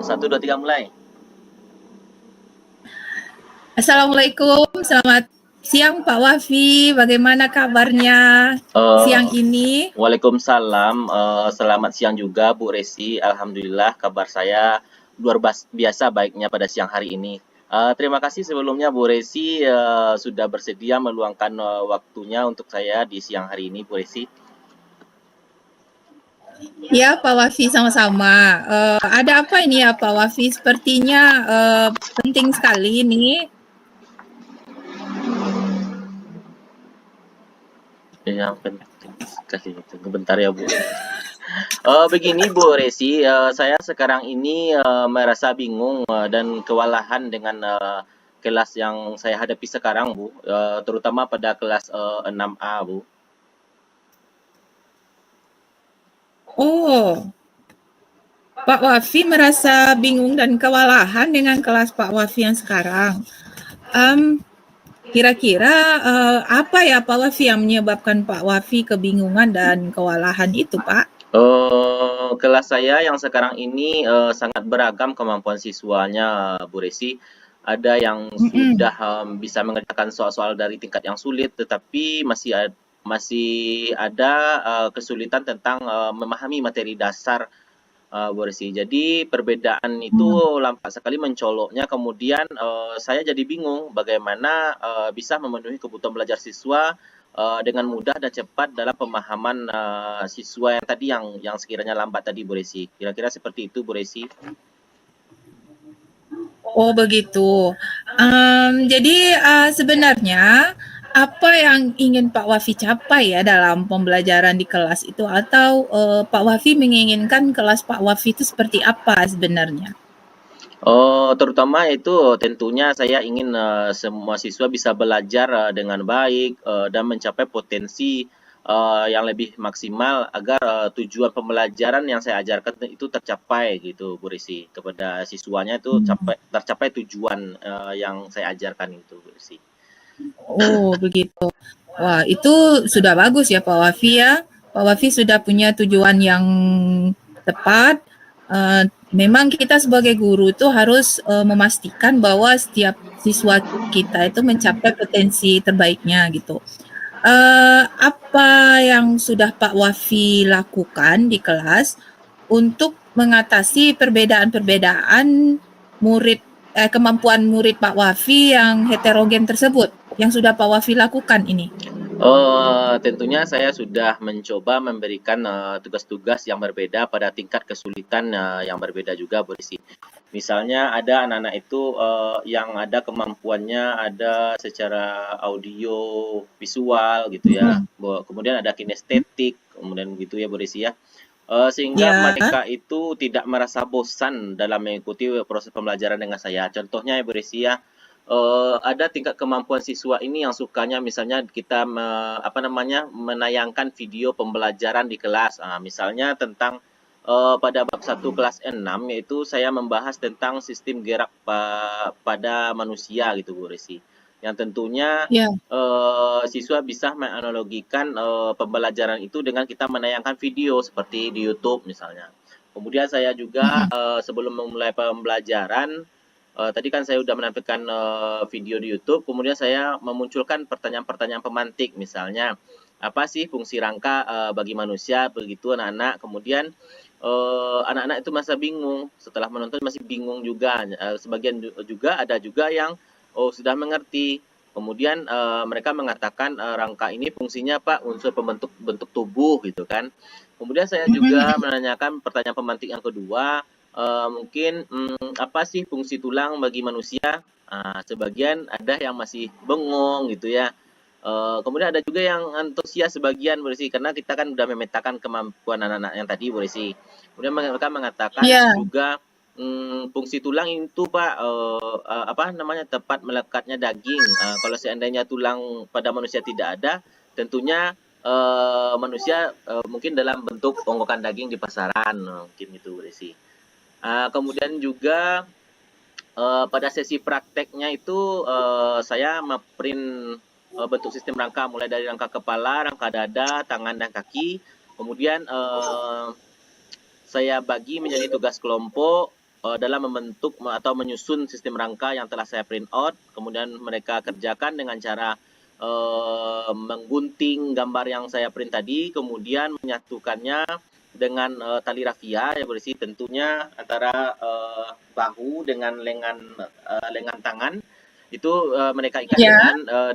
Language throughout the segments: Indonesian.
Satu, dua, tiga, mulai. Assalamualaikum, selamat siang Pak Wafi. Bagaimana kabarnya siang Eh, ini? Waalaikumsalam. Selamat siang juga, Bu Resi. Alhamdulillah, kabar saya biasa baiknya pada siang hari ini. Terima kasih sebelumnya, Bu Resi, sudah bersedia meluangkan waktunya untuk saya di siang hari ini, Bu Resi. Ya Pak Wafi, sama-sama. Ada apa ini ya Pak Wafi? Sepertinya penting sekali ini. Yang penting kasih itu. Bentar ya, Bu. Begini Bu Resi, saya sekarang ini merasa bingung dan kewalahan dengan kelas yang saya hadapi sekarang, Bu, terutama pada kelas 6A, Bu. Oh, Pak Wafi merasa bingung dan kewalahan dengan kelas Pak Wafi yang sekarang. Kira-kira apa ya Pak Wafi yang menyebabkan Pak Wafi kebingungan dan kewalahan itu, Pak? Kelas saya yang sekarang ini sangat beragam kemampuan siswanya, Bu Resi. Ada yang Mm-mm. sudah bisa mengerjakan soal-soal dari tingkat yang sulit, tetapi masih ada kesulitan tentang memahami materi dasar, Bu Resi. Jadi perbedaan itu nampak sekali mencoloknya. Kemudian saya jadi bingung bagaimana bisa memenuhi kebutuhan belajar siswa dengan mudah dan cepat dalam pemahaman siswa yang tadi yang sekiranya lambat tadi, Bu Resi. Kira-kira seperti itu, Bu Resi. Oh begitu. Jadi sebenarnya apa yang ingin Pak Wafi capai ya dalam pembelajaran di kelas itu atau Pak Wafi menginginkan kelas Pak Wafi itu seperti apa sebenarnya? Terutama itu tentunya saya ingin semua siswa bisa belajar dengan baik dan mencapai potensi yang lebih maksimal agar tujuan pembelajaran yang saya ajarkan itu tercapai gitu, Bu Risi. Kepada siswanya itu tercapai tujuan yang saya ajarkan itu, Bu Risi. Oh begitu. Wah itu sudah bagus ya Pak Wafi ya. Pak Wafi sudah punya tujuan yang tepat. Memang kita sebagai guru itu harus memastikan bahwa setiap siswa kita itu mencapai potensi terbaiknya gitu. Apa yang sudah Pak Wafi lakukan di kelas untuk mengatasi perbedaan-perbedaan murid kemampuan murid Pak Wafi yang heterogen tersebut yang sudah Pak Wafi lakukan ini? Tentunya saya sudah mencoba memberikan tugas-tugas yang berbeda pada tingkat kesulitan yang berbeda juga, Bu Rizky. Misalnya ada anak-anak itu yang ada kemampuannya ada secara audio, visual gitu ya. Kemudian ada kinestetik, kemudian begitu ya, Bu Rizky ya. Sehingga Ya, mereka itu tidak merasa bosan dalam mengikuti proses pembelajaran dengan saya. Contohnya ya, Bu Rizky ya, ada tingkat kemampuan siswa ini yang sukanya misalnya kita menayangkan video pembelajaran di kelas. Misalnya tentang pada bab 1 kelas 6 yaitu saya membahas tentang sistem gerak pada manusia gitu, Bu Resi. Yang tentunya ya. siswa bisa menganalogikan pembelajaran itu dengan kita menayangkan video seperti di YouTube misalnya. Kemudian saya juga sebelum memulai pembelajaran, tadi kan saya sudah menampilkan video di YouTube, kemudian saya memunculkan pertanyaan-pertanyaan pemantik, misalnya apa sih fungsi rangka bagi manusia, begitu anak-anak. Kemudian anak-anak itu masa bingung, setelah menonton masih bingung juga. Sebagian juga ada juga yang sudah mengerti. Kemudian mereka mengatakan rangka ini fungsinya apa? Unsur pembentuk bentuk tubuh gitu kan. Kemudian saya juga menanyakan pertanyaan pemantik yang kedua, mungkin apa sih fungsi tulang bagi manusia? Sebagian ada yang masih bengong gitu ya. Kemudian ada juga yang antusias sebagian, Bu Resi, karena kita kan udah memetakan kemampuan anak-anak yang tadi, Bu Resi. Kemudian mereka mengatakan Ya. juga fungsi tulang itu Pak apa namanya tepat melekatnya daging. Kalau seandainya tulang pada manusia tidak ada, tentunya manusia mungkin dalam bentuk onggokan daging di pasaran, mungkin itu, Bu Resi. Kemudian juga pada sesi prakteknya itu saya print bentuk sistem rangka mulai dari rangka kepala, rangka dada, tangan dan kaki. Kemudian saya bagi menjadi tugas kelompok dalam membentuk atau menyusun sistem rangka yang telah saya print out, kemudian mereka kerjakan dengan cara menggunting gambar yang saya print tadi, kemudian menyatukannya dengan tali rafia yang berisi tentunya antara bahu dengan lengan tangan itu mereka ikat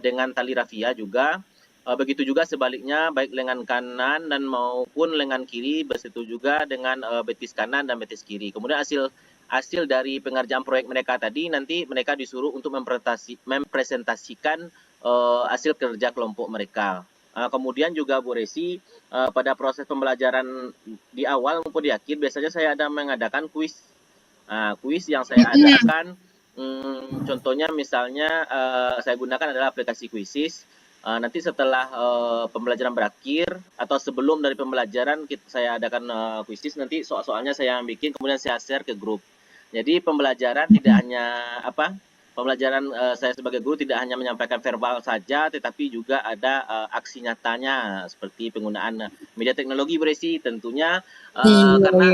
dengan tali rafia juga. Begitu juga sebaliknya, baik lengan kanan dan maupun lengan kiri begitu juga dengan betis kanan dan betis kiri. Kemudian hasil dari pengerjaan proyek mereka tadi nanti mereka disuruh untuk mempresentasikan hasil kerja kelompok mereka. Kemudian juga Bu Resi, pada proses pembelajaran di awal maupun di akhir biasanya saya ada mengadakan kuis. Kuis yang saya adakan, contohnya misalnya saya gunakan adalah aplikasi Quizizz. Nanti setelah pembelajaran berakhir atau sebelum dari pembelajaran saya adakan Quizizz, nanti soal-soalnya saya bikin kemudian saya share ke grup. Jadi pembelajaran tidak hanya pembelajaran saya sebagai guru tidak hanya menyampaikan verbal saja, tetapi juga ada aksi nyatanya seperti penggunaan media teknologi Bu Resi tentunya karena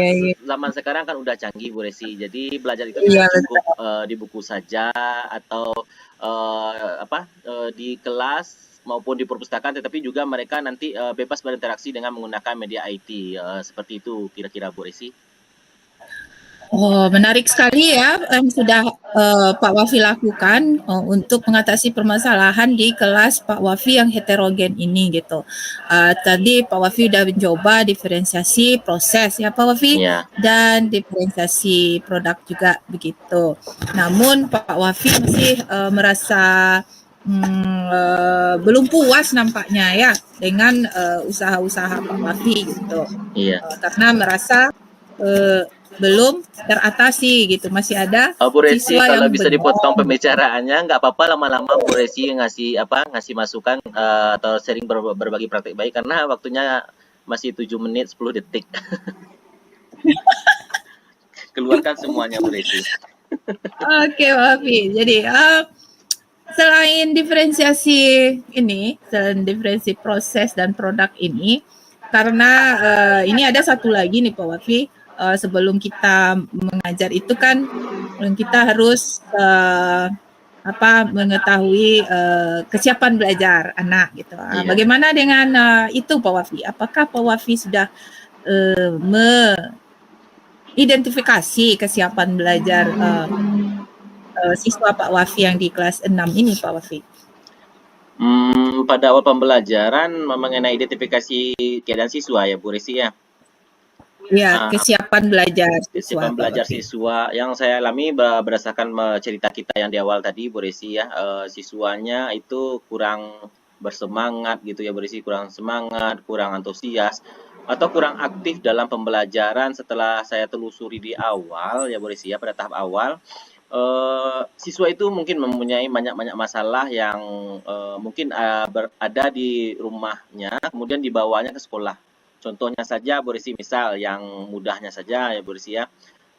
zaman sekarang kan udah canggih Bu Resi. Jadi belajar itu tidak cukup di buku saja atau di kelas maupun di perpustakaan, tetapi juga mereka nanti bebas berinteraksi dengan menggunakan media IT. Seperti itu kira-kira Bu Resi. Oh, menarik sekali ya yang sudah Pak Wafi lakukan untuk mengatasi permasalahan di kelas Pak Wafi yang heterogen ini gitu. Tadi Pak Wafi sudah mencoba diferensiasi proses ya Pak Wafi dan diferensiasi produk juga begitu. Namun Pak Wafi masih merasa belum puas nampaknya ya dengan usaha-usaha Pak Wafi gitu. Karena merasa belum teratasi gitu, masih ada Bu Resi, siswa kalau yang bisa dipotong pembicaraannya nggak apa-apa, lama-lama Bu Resi ngasih masukan atau sering berbagi praktik baik karena waktunya masih 7 menit 10 detik. Keluarkan semuanya Bu Resi. Oke, Wafi. Jadi selain diferensiasi ini, selain diferensiasi proses dan produk ini, karena ini ada satu lagi nih Pak Wafi, sebelum kita mengajar itu kan kita harus mengetahui kesiapan belajar anak gitu. Bagaimana dengan itu Pak Wafi? Apakah Pak Wafi sudah mengidentifikasi kesiapan belajar siswa Pak Wafi yang di kelas 6 ini Pak Wafi? Pada awal pembelajaran mengenai identifikasi keadaan siswa ya Bu Resi ya? Ya, kesiapan belajar siswa. Kesiapan belajar siswa yang saya alami berdasarkan cerita kita yang di awal tadi Bu Resi ya, siswanya itu kurang bersemangat gitu ya Bu Resi, kurang semangat, kurang antusias atau kurang aktif dalam pembelajaran. Setelah saya telusuri di awal ya Bu Resi ya, pada tahap awal siswa itu mungkin mempunyai banyak masalah yang mungkin ada di rumahnya kemudian dibawanya ke sekolah. Contohnya saja Bu Resi, misal yang mudahnya saja ya Bu Resi ya.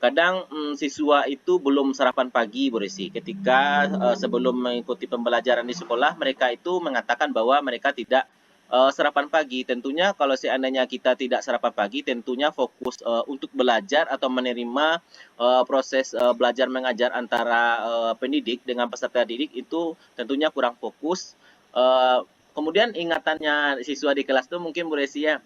Kadang siswa itu belum sarapan pagi Bu Resi. Ketika sebelum mengikuti pembelajaran di sekolah mereka itu mengatakan bahwa mereka tidak sarapan pagi. Tentunya kalau seandainya kita tidak sarapan pagi, tentunya fokus untuk belajar atau menerima proses belajar mengajar antara pendidik dengan peserta didik itu tentunya kurang fokus. Kemudian ingatannya siswa di kelas itu mungkin Bu Resi ya,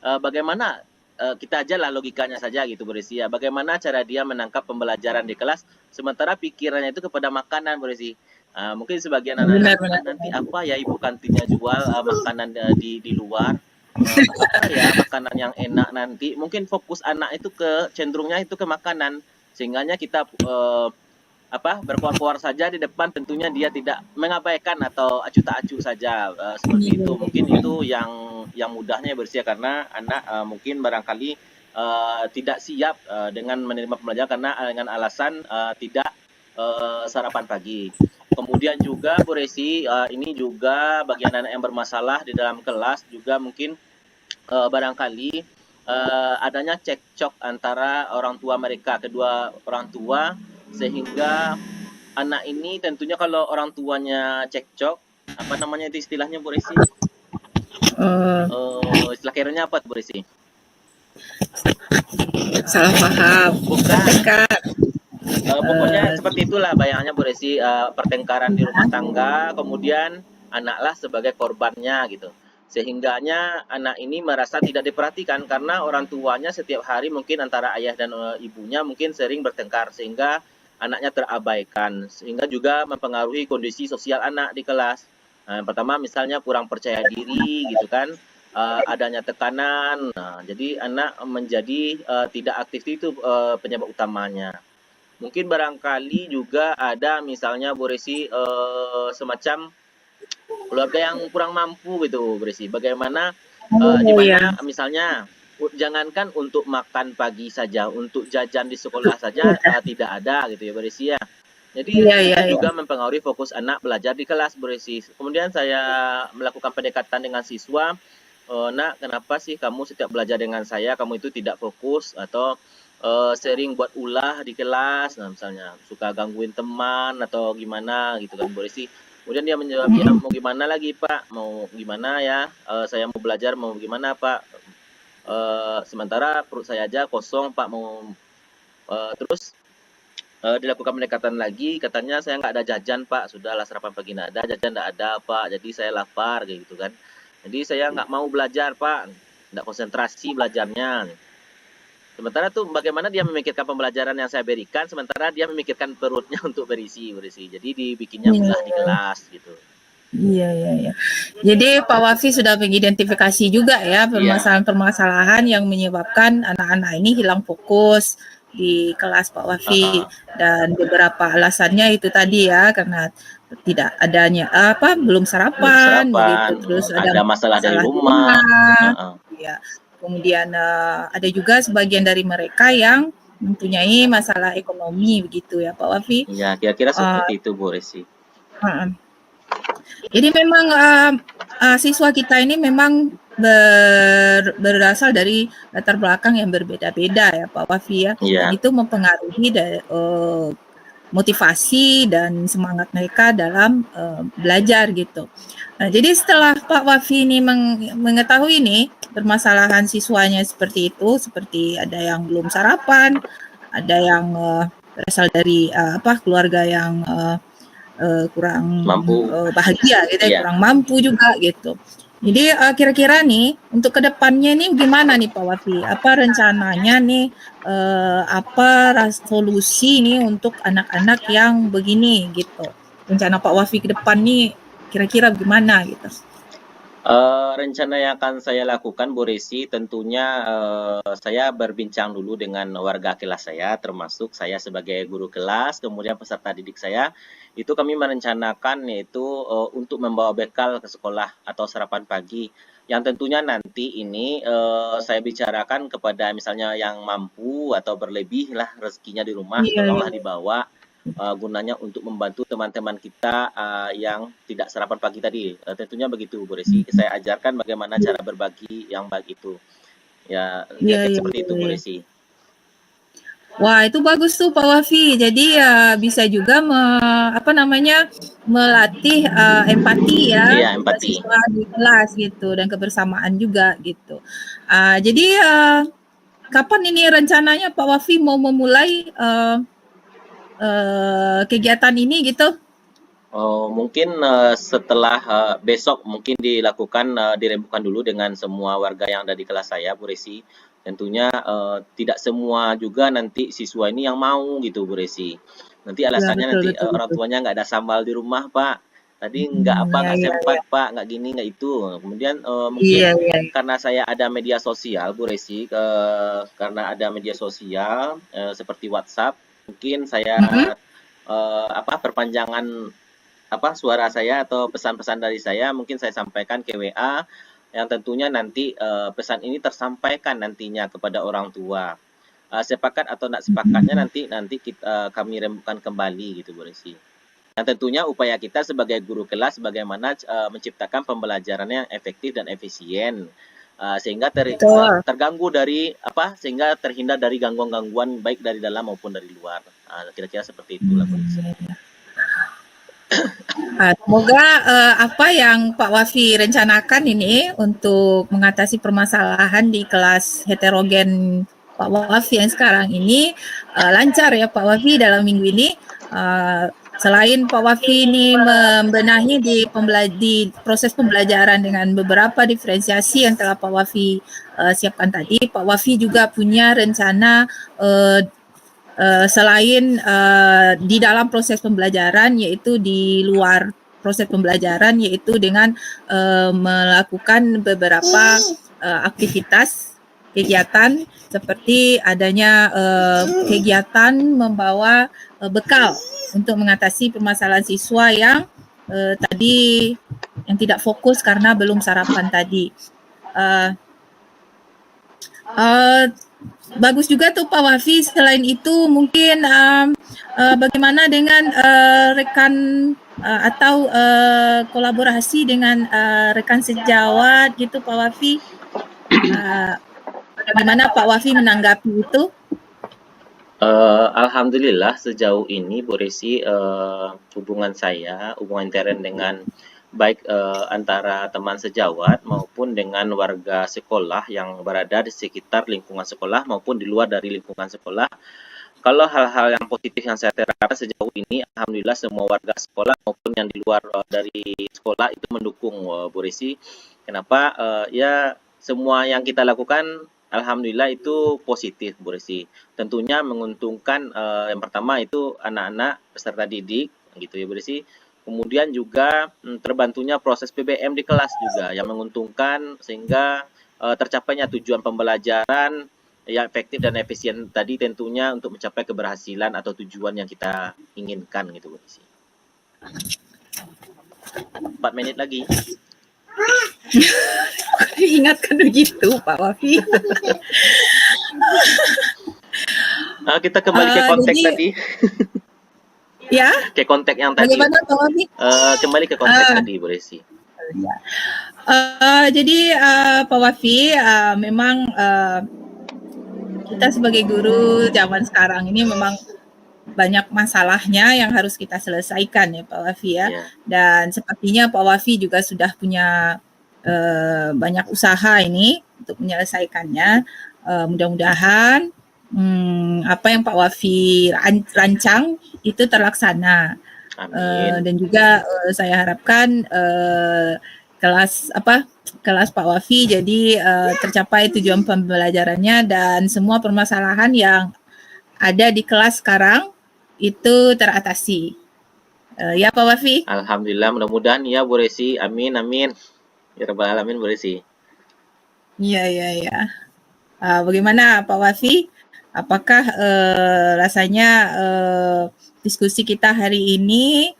bagaimana kita ajalah logikanya saja gitu Bu Resi ya. Bagaimana cara dia menangkap pembelajaran di kelas sementara pikirannya itu kepada makanan Bu Resi. Mungkin sebagian anak-anak nanti apa ya ibu kantinnya jual makanan di luar. Apa ya makanan yang enak nanti. Mungkin fokus anak itu cenderungnya itu ke makanan. Sehingganya kita berkuar-kuar saja di depan, tentunya dia tidak mengabaikan atau acuh tak acuh saja seperti itu. Mungkin itu yang mudahnya bersia karena anak mungkin barangkali tidak siap dengan menerima pembelajaran karena dengan alasan tidak sarapan pagi. Kemudian juga Bu Resi, ini juga bagian anak yang bermasalah di dalam kelas juga mungkin barangkali adanya cekcok antara orang tua mereka, kedua orang tua, sehingga anak ini tentunya kalau orang tuanya cekcok, apa namanya itu istilahnya Bu Resi? Istilah kerennya apa Bu Resi? Salah paham, Bukan. bertengkar. Pokoknya seperti itulah bayangannya Bu Resi, pertengkaran di rumah tangga, kemudian anaklah sebagai korbannya gitu. Sehingganya anak ini merasa tidak diperhatikan karena orang tuanya setiap hari mungkin antara ayah dan ibunya mungkin sering bertengkar sehingga anaknya terabaikan, sehingga juga mempengaruhi kondisi sosial anak di kelas. Nah, yang pertama misalnya kurang percaya diri gitu kan, adanya tekanan. Nah, jadi anak menjadi tidak aktif itu penyebab utamanya. Mungkin barangkali juga ada misalnya Bu Resi semacam keluarga yang kurang mampu gitu Bu Resi. Bagaimana di Oh ya, mana misalnya jangankan untuk makan pagi saja, untuk jajan di sekolah saja tidak ada gitu ya Bu Resi ya. Jadi iya, iya, itu iya. juga mempengaruhi fokus anak belajar di kelas Bu Resi. Kemudian saya melakukan pendekatan dengan siswa, nak kenapa sih kamu setiap belajar dengan saya kamu itu tidak fokus atau sering buat ulah di kelas, nah misalnya suka gangguin teman atau gimana gitu kan Bu Resi. Kemudian dia menjawab, ya Mm-mm. mau gimana lagi Pak, mau gimana ya, saya mau belajar mau gimana Pak, sementara perut saya aja kosong Pak, mau terus dilakukan pendekatan lagi, katanya saya nggak ada jajan Pak, sudahlah sarapan pagi nggak ada, jajan nggak ada Pak, jadi saya lapar kayak gitu kan. Jadi saya nggak mau belajar Pak, nggak konsentrasi belajarnya. Sementara tuh bagaimana dia memikirkan pembelajaran yang saya berikan, sementara dia memikirkan perutnya untuk berisi. Jadi dibikinnya Iya, ulah di kelas gitu. iya, iya, iya. Jadi Pak Wafi sudah mengidentifikasi juga ya Iya, permasalahan-permasalahan yang menyebabkan anak-anak ini hilang fokus di kelas Pak Wafi, dan beberapa alasannya itu tadi ya karena tidak adanya belum belum sarapan sarapan, begitu, terus ada ada masalah dari masalah di rumah. rumah, ya. Kemudian ada juga sebagian dari mereka yang mempunyai masalah ekonomi begitu ya Pak Wafi. Ya, kira-kira Uh, seperti itu Bu Resi. Jadi memang siswa kita ini memang berasal dari latar belakang yang berbeda-beda ya Pak Wafi ya, dan Iya. itu mempengaruhi motivasi dan semangat mereka dalam belajar gitu. Nah, jadi setelah Pak Wafi ini mengetahui nih permasalahan siswanya seperti itu, seperti ada yang belum sarapan, ada yang berasal dari keluarga yang kurang Mampu. bahagia gitu ya, Iya. kurang mampu juga gitu. Jadi kira-kira nih untuk kedepannya nih gimana nih Pak Wafi? Apa rencananya nih? Apa solusi nih untuk anak-anak yang begini gitu? Rencana Pak Wafi ke depan nih kira-kira gimana gitu? Rencana yang akan saya lakukan Bu Resi tentunya saya berbincang dulu dengan warga kelas saya, termasuk saya sebagai guru kelas, kemudian peserta didik saya, itu kami merencanakan yaitu untuk membawa bekal ke sekolah atau sarapan pagi, yang tentunya nanti ini saya bicarakan kepada misalnya yang mampu atau berlebih lah rezekinya di rumah, Iya, iya. tolonglah dibawa gunanya untuk membantu teman-teman kita yang tidak sarapan pagi tadi. Tentunya begitu Bu Resi. Saya ajarkan bagaimana cara berbagi yang baik itu. Ya, Iya, kira-kira iya, seperti iya, itu Bu iya. Resi. Wah, itu bagus tuh Pak Wafi. Jadi ya bisa juga melatih empati ya Iya, pada empati. siswa di kelas gitu dan kebersamaan juga gitu. Jadi kapan ini rencananya Pak Wafi mau memulai kegiatan ini gitu? Mungkin setelah besok mungkin dilakukan dirembukan dulu dengan semua warga yang ada di kelas saya, Bu Resi. Tentunya tidak semua juga nanti siswa ini yang mau gitu, Bu Resi. Nanti Ya alasannya betul nanti betul orang betul. tuanya nggak ada sambal di rumah, Pak. Tadi nggak apa, Ya nggak ya sempat, ya. Pak, nggak gini, nggak itu. Kemudian mungkin Iya iya. karena saya ada media sosial, Bu Resi, karena ada media sosial seperti WhatsApp, mungkin saya Mm-mm. perpanjangan suara saya atau pesan-pesan dari saya mungkin saya sampaikan ke WA yang tentunya nanti pesan ini tersampaikan nantinya kepada orang tua. Sepakat atau tidak sepakatnya nanti kami rembukan kembali gitu Bu Resi. Dan tentunya upaya kita sebagai guru kelas bagaimana menciptakan pembelajaran yang efektif dan efisien sehingga Betul. terganggu dari sehingga terhindar dari gangguan-gangguan baik dari dalam maupun dari luar. Kira-kira seperti itulah Bu Resi. Semoga apa yang Pak Wafi rencanakan ini untuk mengatasi permasalahan di kelas heterogen Pak Wafi yang sekarang ini lancar ya Pak Wafi dalam minggu ini. Selain Pak Wafi ini membenahi di proses pembelajaran dengan beberapa diferensiasi yang telah Pak Wafi siapkan tadi, Pak Wafi juga punya rencana selain di dalam proses pembelajaran, yaitu di luar proses pembelajaran, yaitu dengan melakukan beberapa aktivitas kegiatan seperti adanya kegiatan membawa bekal untuk mengatasi permasalahan siswa yang tadi yang tidak fokus karena belum sarapan tadi. Bagus juga tuh Pak Wafi. Selain itu mungkin bagaimana dengan rekan atau kolaborasi dengan rekan sejawat gitu Pak Wafi. Bagaimana Pak Wafi menanggapi itu? Alhamdulillah sejauh ini Bu Resi, hubungan intern dengan baik antara teman sejawat maupun dengan warga sekolah yang berada di sekitar lingkungan sekolah maupun di luar dari lingkungan sekolah. Kalau hal-hal yang positif yang saya terapkan sejauh ini, alhamdulillah semua warga sekolah maupun yang di luar dari sekolah itu mendukung Bu Resi. Kenapa? Ya semua yang kita lakukan alhamdulillah itu positif Bu Resi. Tentunya menguntungkan yang pertama itu anak-anak peserta didik gitu ya Bu Resi. Kemudian juga terbantunya proses PBM di kelas juga yang menguntungkan sehingga tercapainya tujuan pembelajaran yang efektif dan efisien tadi tentunya untuk mencapai keberhasilan atau tujuan yang kita inginkan gitu Bu Resi. 4 menit lagi. Ingatkan begitu Pak Wafi. Kita kembali ke konteks jadi, tadi. Ya. Ke konteks yang tadi. Bagaimana Pak Wafi? Kembali ke konteks tadi Bu Resi. Ya. Jadi Pak Wafi memang kita sebagai guru zaman sekarang ini memang banyak masalahnya yang harus kita selesaikan ya Pak Wafi ya. Ya. Dan sepertinya Pak Wafi juga sudah punya banyak usaha ini untuk menyelesaikannya. Mudah-mudahan apa yang Pak Wafi rancang itu terlaksana. Amin. Dan juga saya harapkan kelas Pak Wafi jadi tercapai tujuan pembelajarannya dan semua permasalahan yang ada di kelas sekarang itu teratasi. Ya Pak Wafi? Alhamdulillah, mudah-mudahan ya Bu Resi. Amin, amin. Ya Rabbal Alamin Bu Resi. Iya. Bagaimana Pak Wafi? Apakah rasanya diskusi kita hari ini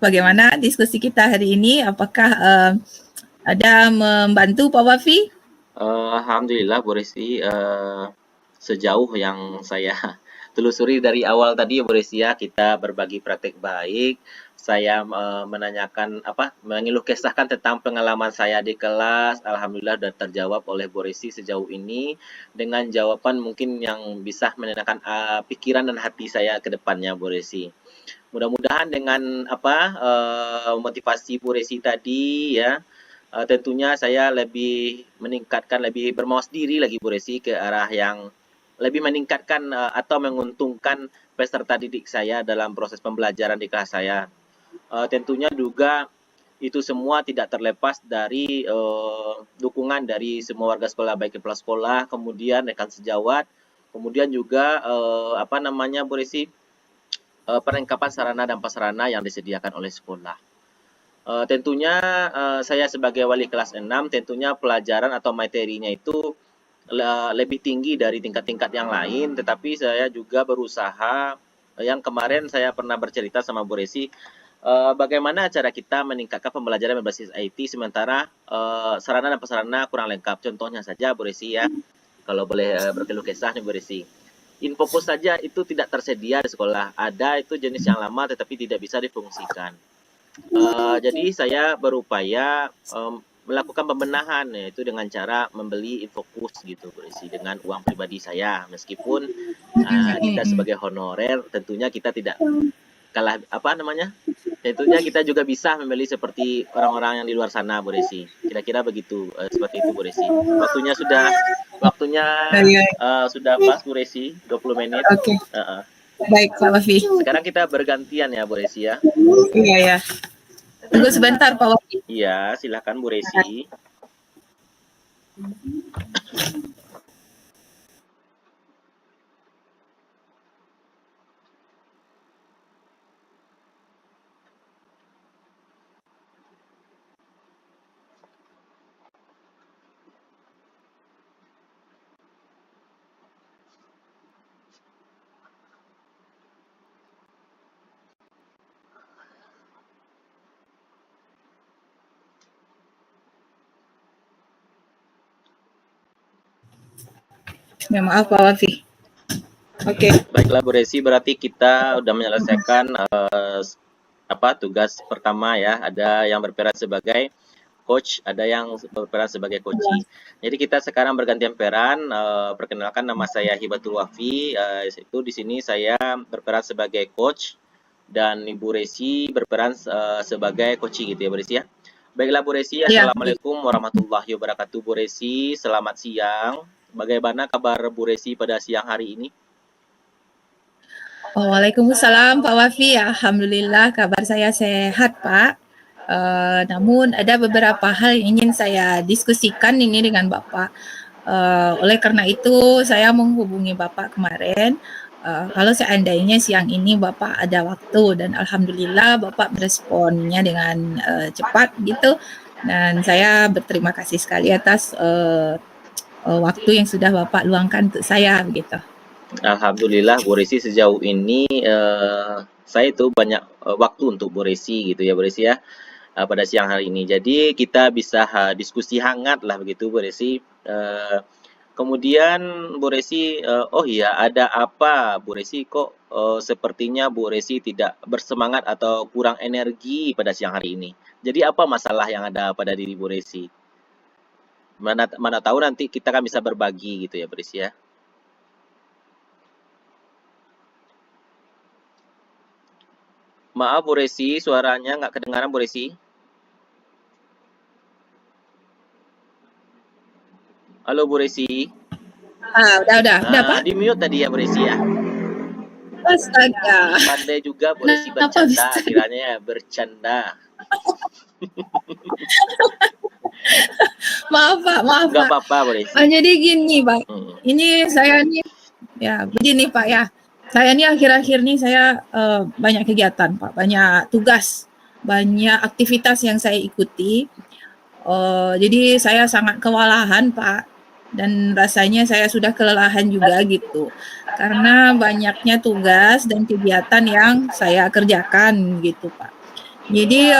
bagaimana diskusi kita hari ini? Apakah ada membantu Pak Wafi? Alhamdulillah Bu Resi, sejauh yang saya telusuri dari awal tadi Bu Resi ya, kita berbagi praktek baik. Saya menanyakan mengeluh kesahkan tentang pengalaman saya di kelas. Alhamdulillah sudah terjawab oleh Bu Resi sejauh ini dengan jawaban mungkin yang bisa menenangkan pikiran dan hati saya ke depannya Bu Resi. Mudah-mudahan dengan motivasi Bu Resi tadi ya, tentunya saya lebih meningkatkan, lebih bermawas diri lagi Bu Resi ke arah yang lebih meningkatkan atau menguntungkan peserta didik saya dalam proses pembelajaran di kelas saya. Tentunya juga itu semua tidak terlepas dari dukungan dari semua warga sekolah, baik kepala sekolah, kemudian rekan sejawat, kemudian juga Bu Resi, perlengkapan sarana dan prasarana yang disediakan oleh sekolah. Tentunya saya sebagai wali kelas 6 tentunya pelajaran atau materinya itu lebih tinggi dari tingkat-tingkat yang lain, tetapi saya juga berusaha yang kemarin saya pernah bercerita sama Bu Resi bagaimana cara kita meningkatkan pembelajaran berbasis IT sementara sarana dan prasarana kurang lengkap. Contohnya saja Bu Resi ya, kalau boleh berkeluh kesah nih Bu Resi. Infocus saja itu tidak tersedia di sekolah. Ada itu jenis yang lama tetapi tidak bisa difungsikan. Jadi saya berupaya melakukan pembenahan, yaitu dengan cara membeli Infokus gitu Bu Resi dengan uang pribadi saya. Meskipun kita sebagai honorer tentunya kita tidak kalah tentunya kita juga bisa membeli seperti orang-orang yang di luar sana Bu Resi. Kira-kira begitu, seperti itu Bu Resi. Waktunya Ya. sudah pas Bu Resi, 20 menit. Oke. Baik Pak Wafi. Sekarang kita bergantian ya Bu Resi ya. Iya ya. Tunggu sebentar Pak Wafi. Iya, silakan Bu Resi. Ya maaf Pak Wafi. Oke. Baiklah Bu Resi, berarti kita udah menyelesaikan tugas pertama ya. Ada yang berperan sebagai coach, ada yang berperan sebagai coachee. Jadi kita sekarang bergantian peran. Perkenalkan, nama saya Hibatul Wafi. Itu di sini saya berperan sebagai coach dan Ibu Resi berperan sebagai coachee gitu ya Bu Resi ya. Baiklah Bu Resi, Assalamualaikum warahmatullahi wabarakatuh Bu Resi. Selamat siang. Bagaimana kabar Bu Resi pada siang hari ini? Waalaikumsalam Pak Wafi. Alhamdulillah kabar saya sehat Pak. Namun ada beberapa hal yang ingin saya diskusikan ini dengan Bapak. Oleh karena itu saya menghubungi Bapak kemarin. Kalau seandainya siang ini Bapak ada waktu, dan alhamdulillah Bapak meresponnya dengan cepat gitu. Dan saya berterima kasih sekali atas waktu yang sudah Bapak luangkan untuk saya begitu. Alhamdulillah Bu Resi, sejauh ini saya itu banyak waktu untuk Bu Resi gitu ya Bu Resi ya, pada siang hari ini. Jadi kita bisa diskusi hangat lah begitu Bu Resi. Kemudian Bu Resi, oh iya, ada apa Bu Resi, kok sepertinya Bu Resi tidak bersemangat atau kurang energi pada siang hari ini. Jadi apa masalah yang ada pada diri Bu Resi? Mana tahu nanti kita kan bisa berbagi gitu ya Bu Resi ya. Maaf Bu Resi, suaranya nggak kedengaran Bu Resi. Halo Bu Resi. Udah Pak. Di mute tadi ya Bu Resi ya. Astaga. Pandai juga Bu Resi bercanda, kiranya ya bercanda. Maaf Pak. Nggak apa-apa Bu Resi. Jadi gini Pak, ini saya nih ya begini Pak ya. Saya nih akhir-akhir nih saya banyak kegiatan Pak, banyak tugas, banyak aktivitas yang saya ikuti. Jadi saya sangat kewalahan Pak, dan rasanya saya sudah kelelahan juga gitu. Karena banyaknya tugas dan kegiatan yang saya kerjakan gitu Pak. Jadi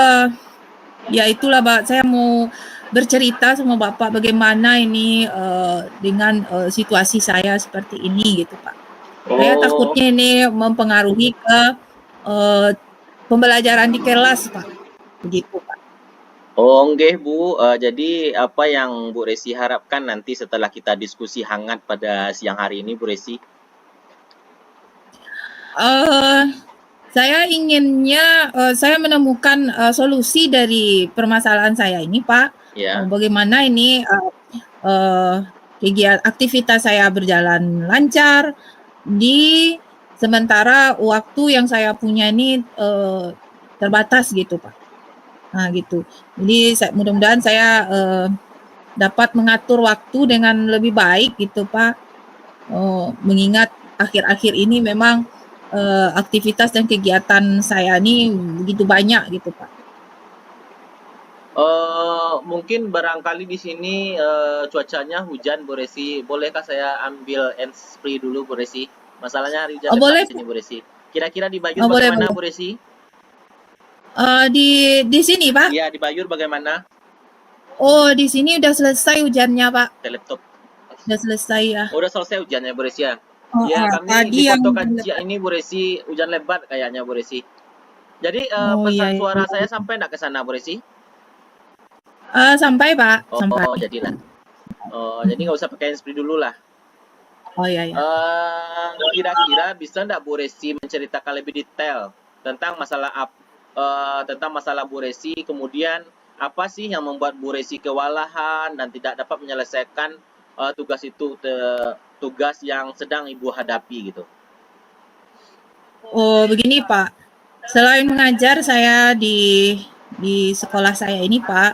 ya itulah Pak, saya mau bercerita sama Bapak bagaimana ini dengan situasi saya seperti ini gitu Pak. Saya takutnya ini mempengaruhi ke pembelajaran di kelas Pak, begitu Pak. Oh nggih Bu, jadi apa yang Bu Resi harapkan nanti setelah kita diskusi hangat pada siang hari ini Bu Resi? Saya inginnya saya menemukan solusi dari permasalahan saya ini Pak. Ya. Bagaimana ini kegiatan aktivitas saya berjalan lancar, sementara waktu yang saya punya ini terbatas gitu Pak. Nah gitu. Jadi mudah-mudahan saya dapat mengatur waktu dengan lebih baik gitu Pak. Mengingat akhir-akhir ini memang aktivitas dan kegiatan saya ini begitu banyak gitu Pak. Mungkin barangkali di sini cuacanya hujan Bu Resi. Bolehkah saya ambil hands-free dulu Bu Resi? Masalahnya hari hujan boleh di sini Bu Resi. Kira-kira di Bayur bagaimana Bu Resi? Di sini Pak? Iya, di Bayur bagaimana? Oh, di sini udah selesai hujannya Pak. Laptop. Udah selesai ya. Oh, udah selesai hujannya Bu Resi ya? Ya, kami di Kota Kancia ini Bu Resi hujan lebat kayaknya Bu Resi. Jadi pesan suara saya sampai enggak ke sana Bu Resi? Sampai Pak, sampai. Oh, jadilah. Jadi nggak usah pakai handsfree dulu lah. Oh iya ya. Kira-kira bisa nggak Bu Resi menceritakan lebih detail tentang masalah Bu Resi, kemudian apa sih yang membuat Bu Resi kewalahan dan tidak dapat menyelesaikan tugas itu, tugas yang sedang Ibu hadapi gitu? Oh begini Pak, selain mengajar saya di sekolah saya ini Pak,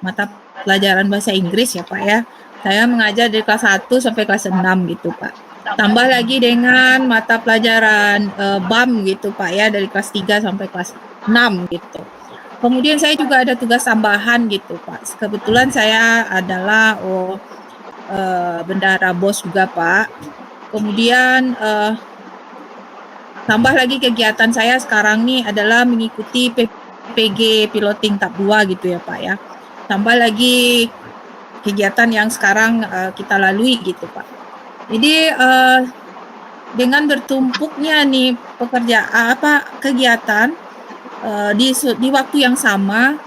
mata pelajaran bahasa Inggris ya Pak ya, saya mengajar dari kelas 1 sampai kelas 6 gitu Pak. Tambah lagi dengan mata pelajaran BAM gitu Pak ya, dari kelas 3 sampai kelas 6 gitu. Kemudian saya juga ada tugas tambahan gitu Pak. Kebetulan saya adalah bendahara BOS juga Pak. Kemudian tambah lagi kegiatan saya sekarang nih adalah mengikuti PPG Piloting Tahap 2 gitu ya Pak ya. Tambah lagi kegiatan yang sekarang kita lalui gitu Pak. Jadi dengan bertumpuknya nih kegiatan di waktu yang sama,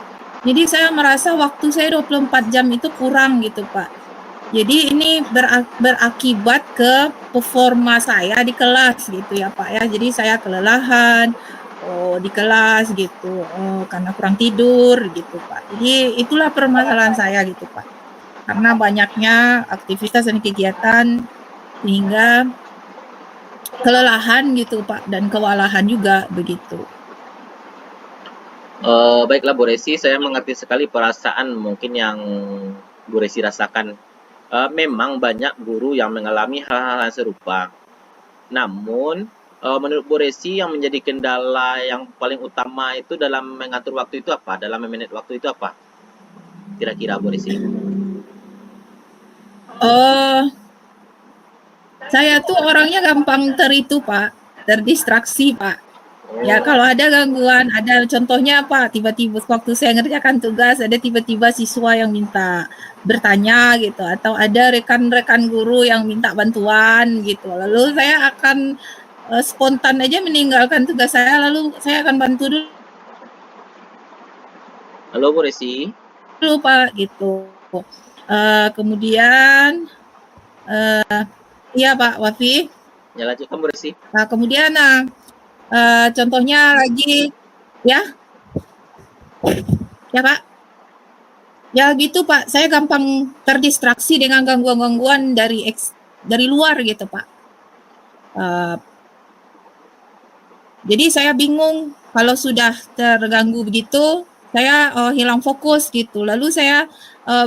jadi saya merasa waktu saya 24 jam itu kurang gitu Pak. Jadi ini berakibat ke performa saya di kelas gitu ya Pak ya. Jadi saya kelelahan di kelas gitu karena kurang tidur gitu Pak. Jadi itulah permasalahan saya gitu Pak. Karena banyaknya aktivitas dan kegiatan sehingga kelelahan gitu Pak dan kewalahan juga begitu. Baiklah Bu Resi, saya mengerti sekali perasaan mungkin yang Bu Resi rasakan. Memang banyak guru yang mengalami hal-hal serupa. Namun, menurut Bu Resi yang menjadi kendala yang paling utama itu dalam mengatur waktu itu apa? Dalam memanage waktu itu apa? Kira-kira Bu Resi? Saya tuh orangnya gampang terdistraksi Pak. Ya kalau ada gangguan, ada contohnya Pak, tiba-tiba waktu saya ngerjakan tugas ada tiba-tiba siswa yang minta bertanya gitu, atau ada rekan-rekan guru yang minta bantuan gitu. Lalu saya akan spontan aja meninggalkan tugas saya, lalu saya akan bantu Halo Bu Resi. dulu Pak gitu. Kemudian iya Pak Wafi. Ya lanjutkan Bu Resi. Kemudian contohnya lagi ya Pak. Ya gitu Pak, saya gampang terdistraksi dengan gangguan-gangguan dari luar gitu Pak. Jadi saya bingung kalau sudah terganggu begitu, saya hilang fokus gitu. Lalu saya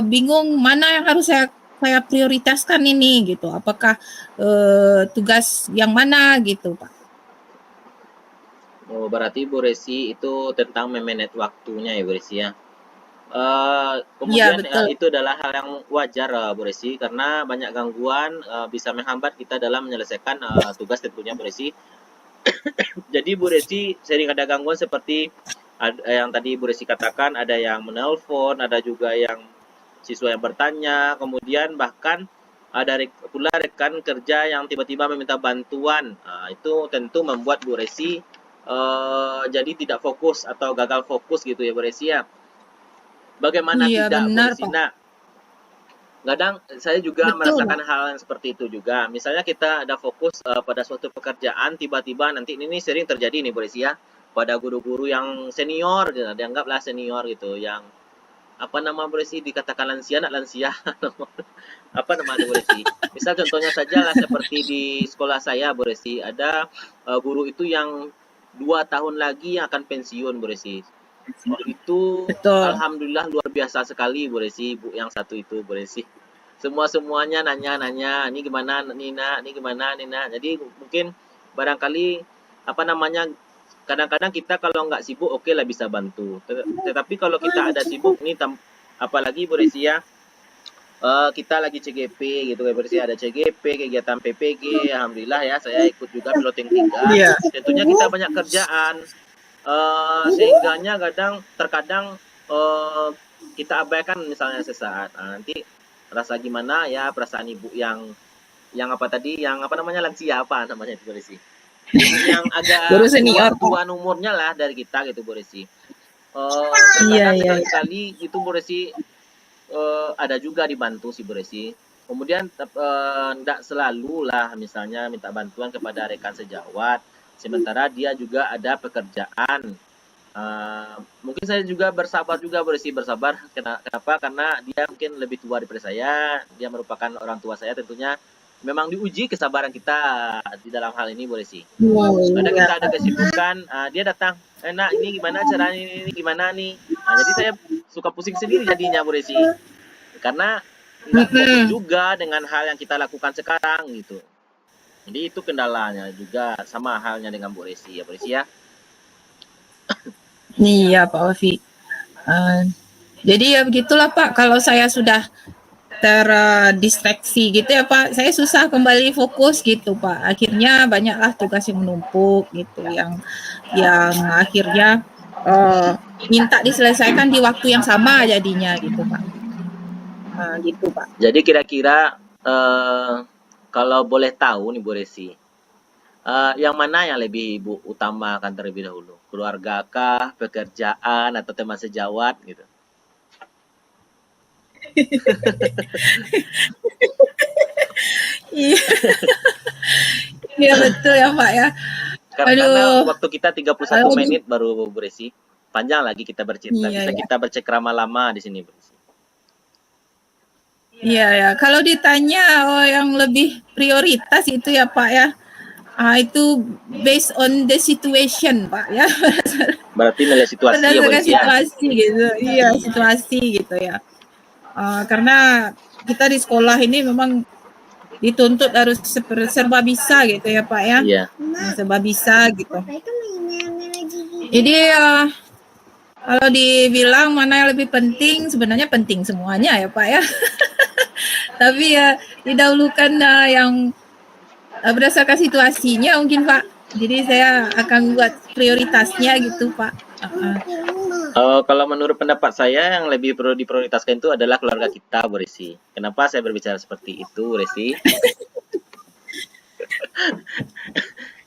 bingung mana yang harus saya prioritaskan ini gitu. Apakah tugas yang mana gitu Pak. Oh, berarti Bu Resi itu tentang memanage waktunya ya Bu Resi ya. Iya Kemudian betul. itu adalah hal yang wajar Bu Resi, karena banyak gangguan bisa menghambat kita dalam menyelesaikan tugas tentunya Bu Resi. Jadi Bu Resi sering ada gangguan seperti yang tadi Bu Resi katakan, ada yang menelpon, ada juga yang siswa yang bertanya, kemudian bahkan ada pula rekan kerja yang tiba-tiba meminta bantuan. Itu tentu membuat Bu Resi jadi tidak fokus atau gagal fokus gitu ya Bu Resi ya. Bagaimana Iya tidak Bu benar Resi? Pak. Nah, kadang saya juga Betul merasakan Pak. hal yang seperti itu juga. Misalnya kita ada fokus pada suatu pekerjaan, tiba-tiba nanti ini sering terjadi nih Bu Resi ya, pada guru-guru yang senior, dianggaplah senior gitu, yang apa nama Bu Resi, dikatakan lansia, anak lansia, apa nama Bu Resi? Misal contohnya saja lah seperti di sekolah saya Bu Resi, ada guru itu yang 2 tahun lagi yang akan pensiun Bu Resi. Itu Betul. alhamdulillah luar biasa sekali Bu Resi, Bu yang satu itu Bu Resi. Semuanya nanya-nanya, ini gimana Nina, ini gimana Nina. Jadi mungkin barangkali apa namanya, kadang-kadang kita kalau nggak sibuk oke lah bisa bantu. Tetapi kalau kita ada sibuk nih, apalagi Bu Resi ya, kita lagi CGP gitu ya Bu Resi, ada CGP, kegiatan PPG, alhamdulillah ya saya ikut juga piloting 3. Iya. Tentunya kita banyak kerjaan, sehingganya terkadang kita abaikan misalnya sesaat. Nanti rasa gimana ya perasaan ibu yang apa tadi, yang apa namanya, lansia apa namanya itu Bu Resi. Ibu yang Guru agak senior Pak. tuan umurnya lah dari kita gitu Bu Resi. Iya, terkadang iya, iya. sekali-sekali itu Bu Resi ada juga dibantu si Bu Resi. Kemudian enggak selalu lah misalnya minta bantuan kepada rekan sejawat, sementara dia juga ada pekerjaan. Mungkin saya juga bersabar juga Bu Resi, bersabar kenapa? Karena dia mungkin lebih tua daripada saya, dia merupakan orang tua saya tentunya memang diuji kesabaran kita di dalam hal ini Bu Resi. Kadang Iya. kita ada kesibukan, dia datang, "Nak ini gimana caranya ini gimana nih?" Jadi saya suka pusing sendiri jadinya Bu Resi. Karena nggak fokus Mm-mm. juga dengan hal yang kita lakukan sekarang gitu. Jadi itu kendalanya juga sama halnya dengan Bu Resi ya Bu Resi ya. Iya Pak Wafi. Eh, jadi ya begitulah Pak, kalau saya sudah terdistraksi gitu ya Pak, saya susah kembali fokus gitu Pak. Akhirnya banyaklah tugas yang menumpuk gitu, yang akhirnya minta diselesaikan di waktu yang sama jadinya gitu Pak. Gitu Pak. Jadi kira-kira kalau boleh tahu nih Bu Resi, yang mana yang lebih Ibu utamakan terlebih dahulu? Keluarga kah, pekerjaan, atau teman sejawat gitu? Iya, iya betul ya Pak ya. Karena Aduh, waktu kita 31 kalau menit baru Bu Resi. Panjang lagi kita bercerita. iya Bisa ya. kita bercengkrama lama di sini Bu Resi. Iya ya. Kalau ditanya yang lebih prioritas itu ya Pak ya. Itu based on the situation Pak ya. Berarti nilai situasi ya Bu Berdasarkan Resi ya. situasi gitu. Iya, situasi gitu ya. Karena kita di sekolah ini memang dituntut harus serba bisa gitu ya Pak ya. Iya. Serba bisa gitu. Jadi kalau dibilang mana yang lebih penting, sebenarnya penting semuanya ya Pak ya. Tapi ya didahulukan yang berdasarkan situasinya mungkin Pak. Jadi saya akan buat prioritasnya gitu Pak. Kalau menurut pendapat saya yang lebih perlu diprioritaskan itu adalah keluarga kita Bu Resi. Kenapa saya berbicara seperti itu Bu Resi?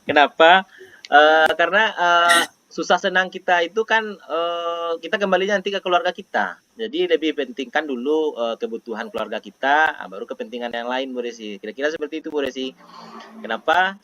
Kenapa? Karena susah senang kita itu kan kita kembalinya nanti ke keluarga kita. Jadi lebih pentingkan dulu kebutuhan keluarga kita, baru kepentingan yang lain Bu Resi. Kira-kira seperti itu Bu Resi. Kenapa?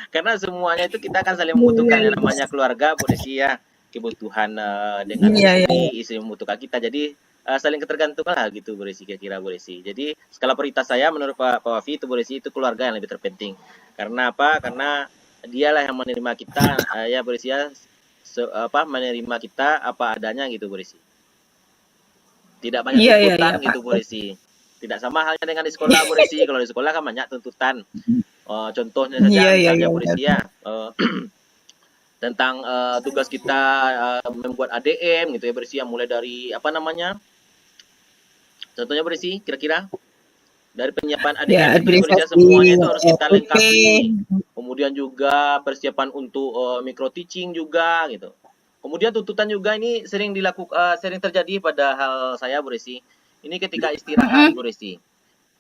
Karena semuanya itu kita akan saling membutuhkan yang namanya keluarga Bu Resi ya. Kebutuhan dengan Iya, istri membutuhkan kita. Jadi saling ketergantungan lah gitu Bu Resi, kira-kira Bu Resi. Jadi skala prioritas saya menurut Pak Wafi itu Bu Resi itu keluarga yang lebih terpenting. Karena apa? Karena dialah yang menerima kita ya Bu Resi ya, menerima kita apa adanya gitu Bu Resi. Tidak banyak iya, iya, tuntutan iya, gitu Pak. Bu Resi. Tidak sama halnya dengan di sekolah Bu Resi. Kalau di sekolah kan banyak tuntutan. Contohnya saja misalnya Bu Resi ya, tentang tugas kita membuat ADM gitu ya Bu Resi, mulai dari apa namanya? Contohnya Bu Resi, kira-kira dari penyiapan Ya, ADM itu Bu Resi administrasi, semuanya itu harus kita SOP. lengkapi. Kemudian juga persiapan untuk micro teaching juga gitu. Kemudian tuntutan juga ini sering sering terjadi pada hal saya Bu Resi. Ini ketika istirahat Bu Resi.